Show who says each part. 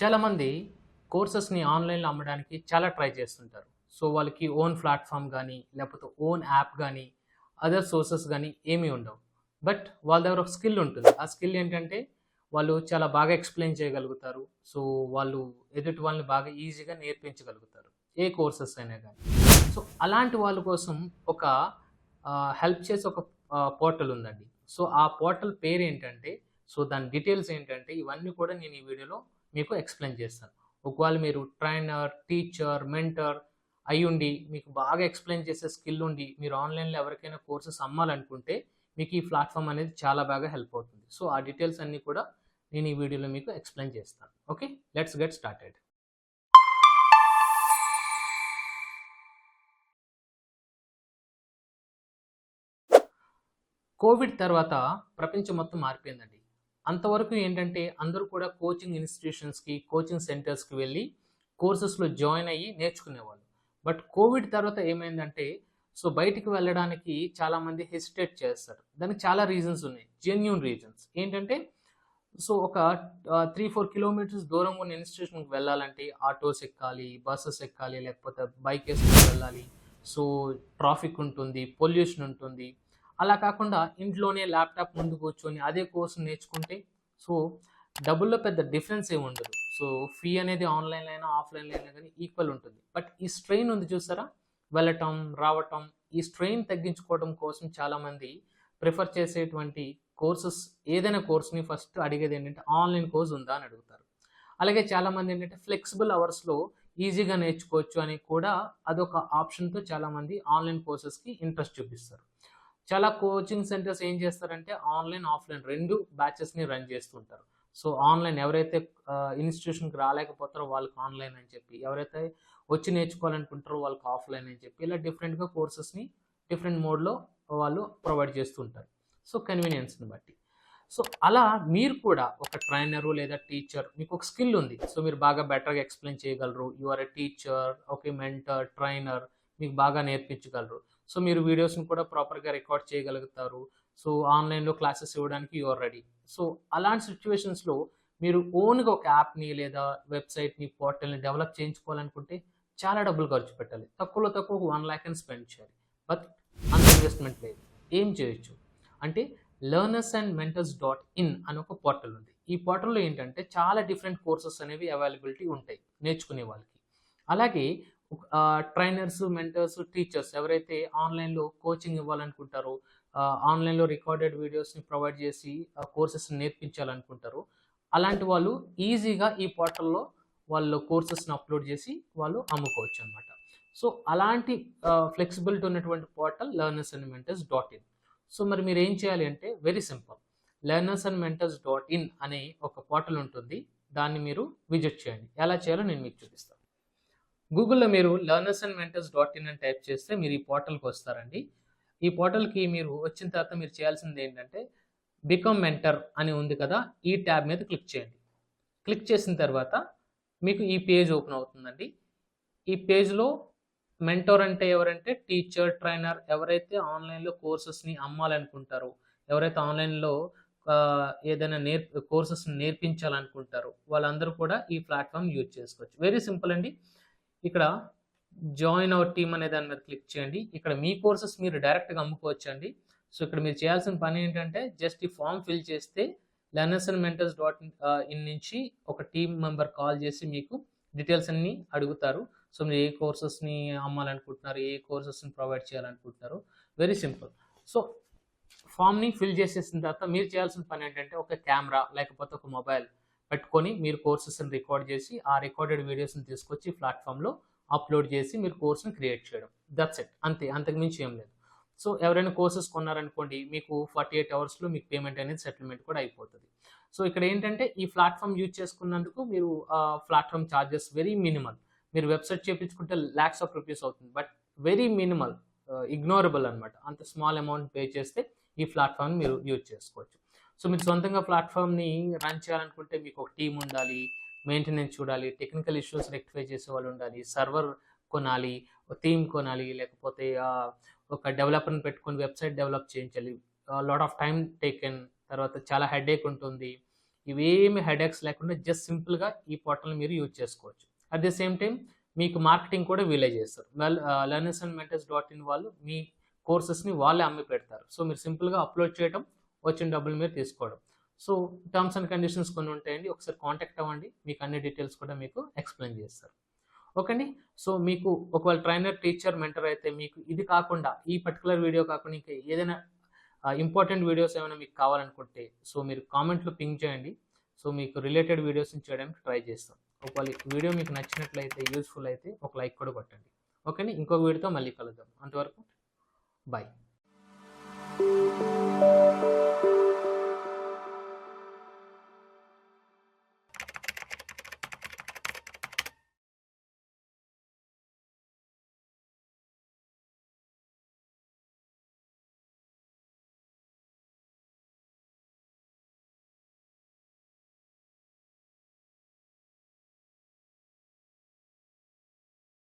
Speaker 1: చాలామంది కోర్సెస్‌ని ఆన్‌లైన్‌లో అమ్మడానికి చాలా ట్రై చేస్తుంటారు. సో, వాళ్ళకి ఓన్ ప్లాట్‌ఫార్మ్ గానీ, లేకపోతే ఓన్ యాప్ గానీ, అదర్ సోర్సెస్ గానీ ఏమీ ఉండవు. బట్ వాళ్ళ దగ్గర ఒక స్కిల్ ఉంటుంది. ఆ స్కిల్ ఏంటంటే, వాళ్ళు చాలా బాగా ఎక్స్‌ప్లెయిన్ చేయగలుగుతారు. సో, వాళ్ళు ఎదుటి వాళ్ళని బాగా ఈజీగా నేర్పించగలుగుతారు. ఏ కోర్సెస్ అయినా గానీ. సో, అలాంటి వాళ్ళ కోసం ఒక హెల్ప్ చేసే ఒక పోర్టల్ ఉందండి. సో, ఆ పోర్టల్ పేరేంటంటే, సో, దాని డీటెయిల్స్ ఏంటంటే, ఇవన్నీ కూడా నేను ఈ వీడియోలో మీకు ఎక్స్‌ప్లెయిన్ చేస్తాను. ఒకవేళ మీరు ట్రైనర్, టీచర్, మెంటర్ అయ్యుండి, మీకు బాగా ఎక్స్‌ప్లెయిన్ చేసే స్కిల్ ఉండి, మీరు ఆన్‌లైన్‌లో ఎవరికైనా కోర్సెస్ అమ్మాలనుకుంటే, మీకు ఈ ప్లాట్‌ఫార్మ్ అనేది చాలా బాగా హెల్ప్ అవుతుంది. సో, ఆ డీటెయిల్స్ అన్నీ కూడా నేను ఈ వీడియోలో మీకు ఎక్స్‌ప్లెయిన్ చేస్తాను. Okay. Let's get started. Covid తర్వాత ప్రపంచం మొత్తం మారిపోయిందండి. అంతవరకు ఏంటంటే అందరూ కూడా కోచింగ్ ఇన్‌స్టిట్యూషన్స్‌కి, కోచింగ్ సెంటర్స్‌కి వెళ్లి కోర్సెస్‌లో జాయిన్ అయ్యి నేర్చుకునేవాళ్ళు. బట్ కోవిడ్ తర్వాత ఏమైందంటే సో, బయటికి వెళ్ళడానికి చాలామంది హెసిటేట్ చేస్తారు. దానికి చాలా రీజన్స్ ఉన్నాయి. Genuine reasons. ఏంటంటే సో, ఒక 3, 4 కిలోమీటర్స్ దూరంగా ఉన్న ఇన్‌స్టిట్యూషన్‌కి వెళ్ళాలంటే ఆటోస్ ఎక్కాలి, బసెస్ ఎక్కాలి, లేకపోతే బైక్ ఏసుకొని వెళ్ళాలి. సో, ట్రాఫిక్ ఉంటుంది, పొల్యూషన్ ఉంటుంది. అలా కాకుండా ఇంట్లోనే ల్యాప్‌టాప్ ముందు కూర్చొని అదే కోర్స్ నేర్చుకుంటే సో, డబ్బుల్లో పెద్ద డిఫరెన్స్ ఏమి ఉండదు. సో, ఫీ అనేది ఆన్‌లైన్‌లో అయినా, ఆఫ్‌లైన్‌లో అయినా గానీ ఈక్వల్ ఉంటుంది. బట్ ఈ స్ట్రెయిన్ ఉంది చూసారా? వెళ్ళటం, రావటం, ఈ స్ట్రెయిన్ తగ్గించుకోవడం కోసం చాలామంది ప్రిఫర్ చేసేటువంటి కోర్సెస్ ఏదైనా కోర్స్‌ని ఫస్ట్ అడిగేదేంటంటే ఆన్‌లైన్ కోర్స్ ఉందా అని అడుగుతారు. అలాగే చాలామంది ఏంటంటే ఫ్లెక్సిబుల్ అవర్స్‌లో ఈజీగా నేర్చుకోవచ్చు అని కూడా అదొక ఆప్షన్‌తో చాలామంది ఆన్‌లైన్ కోర్సెస్‌కి ఇంట్రెస్ట్ చూపిస్తారు. చాలా కోచింగ్ సెంటర్స్ ఏం చేస్తారంటే ఆన్‌లైన్, ఆఫ్‌లైన్ 2 బ్యాచెస్‌ని రన్ చేస్తుంటారు. సో, ఆన్‌లైన్ ఎవరైతే ఇన్‌స్టిట్యూషన్‌కి రాలేకపోతారో వాళ్ళకి ఆన్‌లైన్ అని చెప్పి, ఎవరైతే వచ్చి నేర్చుకోవాలనుకుంటారో వాళ్ళకి ఆఫ్‌లైన్ అని చెప్పి, ఇలా డిఫరెంట్‌గా కోర్సెస్‌ని డిఫరెంట్ మోడ్‌లో వాళ్ళు ప్రొవైడ్ చేస్తూ ఉంటారు. సో, కన్వీనియన్స్‌ని బట్టి. సో, అలా మీరు కూడా ఒక ట్రైనరు లేదా టీచర్ మీకొక స్కిల్ ఉంది. సో, మీరు బాగా బెటర్‌గా ఎక్స్‌ప్లెయిన్ చేయగలరు. You are a teacher, okay mentor, trainer మీకు బాగా నేర్పించగలరు. సో, మీరు వీడియోస్‌ని కూడా ప్రాపర్‌గా రికార్డ్ చేయగలుగుతారు. సో, ఆన్‌లైన్‌లో క్లాసెస్ ఇవ్వడానికి యూ ఆర్ రెడీ. సో, అలాంటి సిట్యుయేషన్స్‌లో మీరు ఓన్‌గా ఒక యాప్‌ని లేదా వెబ్‌సైట్‌ని, పోర్టల్‌ని డెవలప్ చేయించుకోవాలనుకుంటే చాలా డబ్బులు ఖర్చు పెట్టాలి. తక్కువలో తక్కువ ఒక 1,00,000 స్పెండ్ చేయాలి. బట్ అంత ఇన్వెస్ట్‌మెంట్ లేదు. ఏం చేయొచ్చు? అంటే learners and mentors dot in అని ఒక పోర్టల్ ఉంది. ఈ పోర్టల్‌లో ఏంటంటే చాలా డిఫరెంట్ కోర్సెస్ అనేవి అవైలబిలిటీ ఉంటాయి నేర్చుకునే వాళ్ళకి. అలాగే ట్రైనర్స్, మెంటర్స్, టీచర్స్ ఎవరైతే ఆన్‌లైన్‌లో కోచింగ్ ఇవ్వాలనుకుంటారో, ఆన్‌లైన్‌లో రికార్డెడ్ వీడియోస్‌ని ప్రొవైడ్ చేసి కోర్సెస్‌ని నేర్పించాలనుకుంటారో, అలాంటి వాళ్ళు ఈజీగా ఈ పోర్టల్‌లో వాళ్ళు కోర్సెస్‌ని అప్‌లోడ్ చేసి వాళ్ళు అమ్ముకోవచ్చనమాట. సో, అలాంటి ఫ్లెక్సిబిలిటీ ఉన్నటువంటి portal learners and mentors dot in. So, మరి మీరేం చేయాలి అంటే very simple. Learners and mentors dot in అనే ఒక పోర్టల్ ఉంటుంది. దాన్ని మీరు విజిట్ చేయండి. ఎలా చేయాలో నేను మీకు చూపిస్తాను. గూగుల్‌లో మీరు learners and mentors dot in అని టైప్ చేస్తే మీరు ఈ పోర్టల్‌కి వస్తారండి. ఈ పోర్టల్‌కి మీరు వచ్చిన తర్వాత మీరు చేయాల్సిందేంటంటే బికమ్ మెంటర్ అని ఉంది కదా! ఈ ట్యాబ్ మీద క్లిక్ చేయండి. క్లిక్ చేసిన తర్వాత మీకు ఈ పేజ్ ఓపెన్ అవుతుందండి. ఈ పేజ్‌లో మెంటర్ అంటే ఎవరంటే టీచర్, ట్రైనర్ ఎవరైతే ఆన్‌లైన్‌లో కోర్సెస్‌ని అమ్మాలనుకుంటారో, ఎవరైతే ఆన్‌లైన్‌లో ఏదైనా కోర్సెస్‌ని నేర్పించాలనుకుంటారో వాళ్ళందరూ కూడా ఈ ప్లాట్‌ఫార్మ్ యూజ్ చేసుకోవచ్చు. వెరీ సింపుల్ అండి. ఇక్కడ జాయిన్ అవర్ టీమ్ అనే దాని మీద క్లిక్ చేయండి. ఇక్కడ మీ కోర్సెస్ మీరు డైరెక్ట్‌గా అమ్ముకోవచ్చండి. సో, ఇక్కడ మీరు చేయాల్సిన పనేంటంటే జస్ట్ ఈ ఫార్మ్ ఫిల్ చేస్తే learners and mentors dot in నుంచి ఒక టీమ్ మెంబర్ కాల్ చేసి మీకు డీటెయిల్స్ అన్నీ అడుగుతారు. సో, మీరు ఏ కోర్సెస్‌ని అమ్మాలనుకుంటున్నారు? ఏ కోర్సెస్‌ని ప్రొవైడ్ చేయాలనుకుంటున్నారు? Very simple. సో, ఫామ్‌ని ఫిల్ చేసేసిన తర్వాత మీరు చేయాల్సిన పనేంటంటే ఒక కెమెరా లేకపోతే ఒక మొబైల్ పెట్టుకొని మీరు కోర్సెస్‌ని రికార్డ్ చేసి, ఆ రికార్డెడ్ వీడియోస్‌ని తీసుకొచ్చి ప్లాట్‌ఫార్మ్‌లో అప్‌లోడ్ చేసి మీరు కోర్స్‌ని క్రియేట్ చేయడం. That's it. అంతే. అంతకు మించి ఏం లేదు. సో, ఎవరైనా కోర్సెస్ కొన్నారనుకోండి మీకు 48 అవర్స్‌లో మీకు పేమెంట్ అనేది సెటిల్‌మెంట్ కూడా అయిపోతది. సో, ఇక్కడ ఏంటంటే ఈ ప్లాట్‌ఫార్మ్ యూజ్ చేసుకున్నందుకు మీరు ప్లాట్‌ఫార్మ్ చార్జెస్ వెరీ మినిమల్. మీరు వెబ్‌సైట్ చేపించుకుంటే లాక్స్ ఆఫ్ రూపీస్ అవుతుంది. But very minimal. ఇగ్నోరబుల్ అన్నమాట. అంత స్మాల్ అమౌంట్ పే చేస్తే ఈ ప్లాట్‌ఫార్మ్‌ని మీరు యూజ్ చేసుకోవచ్చు. సో, మీరు సొంతంగా ప్లాట్‌ఫార్మ్‌ని రన్ చేయాలనుకుంటే మీకు ఒక టీమ్ ఉండాలి. మెయింటెనెన్స్ చూడాలి. టెక్నికల్ ఇష్యూస్ రెక్టిఫై చేసేవాళ్ళు ఉండాలి. సర్వర్ కొనాలి. థీమ్ కొనాలి. లేకపోతే ఒక డెవలపర్‌ని పెట్టుకొని వెబ్‌సైట్ డెవలప్ చేయించాలి. Lot of time taken. తర్వాత చాలా హెడేక్ ఉంటుంది. ఇవేమి హెడేక్స్ లేకుండా జస్ట్ సింపుల్గా ఈ పోర్టల్ని మీరు యూజ్ చేసుకోవచ్చు. అట్ ది సేమ్ టైం మీకు మార్కెటింగ్ కూడా వీలే చేస్తారు. లెర్నర్స్ అండ్ మెంటర్స్ .in వాళ్ళు మీ కోర్సెస్ని వాళ్ళే అమ్మి పెడతారు. సో మీరు సింపుల్గా అప్లోడ్ చేయడం, వచ్చిన డబ్బులు మీరు తీసుకోవడం. సో టర్మ్స్ అండ్ కండిషన్స్ కొన్ని ఉంటాయండి, ఒకసారి కాంటాక్ట్ అవ్వండి, మీకు అన్ని డీటెయిల్స్ కూడా మీకు ఎక్స్ప్లెయిన్ చేస్తారు. ఓకే అండి. సో మీకు ఒకవేళ ట్రైనర్, టీచర్, మెంటర్ అయితే మీకు ఇది కాకుండా, ఈ పర్టికులర్ వీడియో కాకుండా ఇంకా ఏదైనా ఇంపార్టెంట్ వీడియోస్ ఏమైనా మీకు కావాలనుకుంటే సో మీరు కామెంట్లో పింక్ చేయండి. సో మీకు రిలేటెడ్ వీడియోస్ని చేయడానికి ట్రై చేస్తాం. ఒకవేళ వీడియో మీకు నచ్చినట్లయితే, యూస్ఫుల్ అయితే ఒక లైక్ కూడా కొట్టండి. ఓకే అండి. ఇంకొక వీడియోతో మళ్ళీ కలుద్దాం. అంతవరకు బాయ్.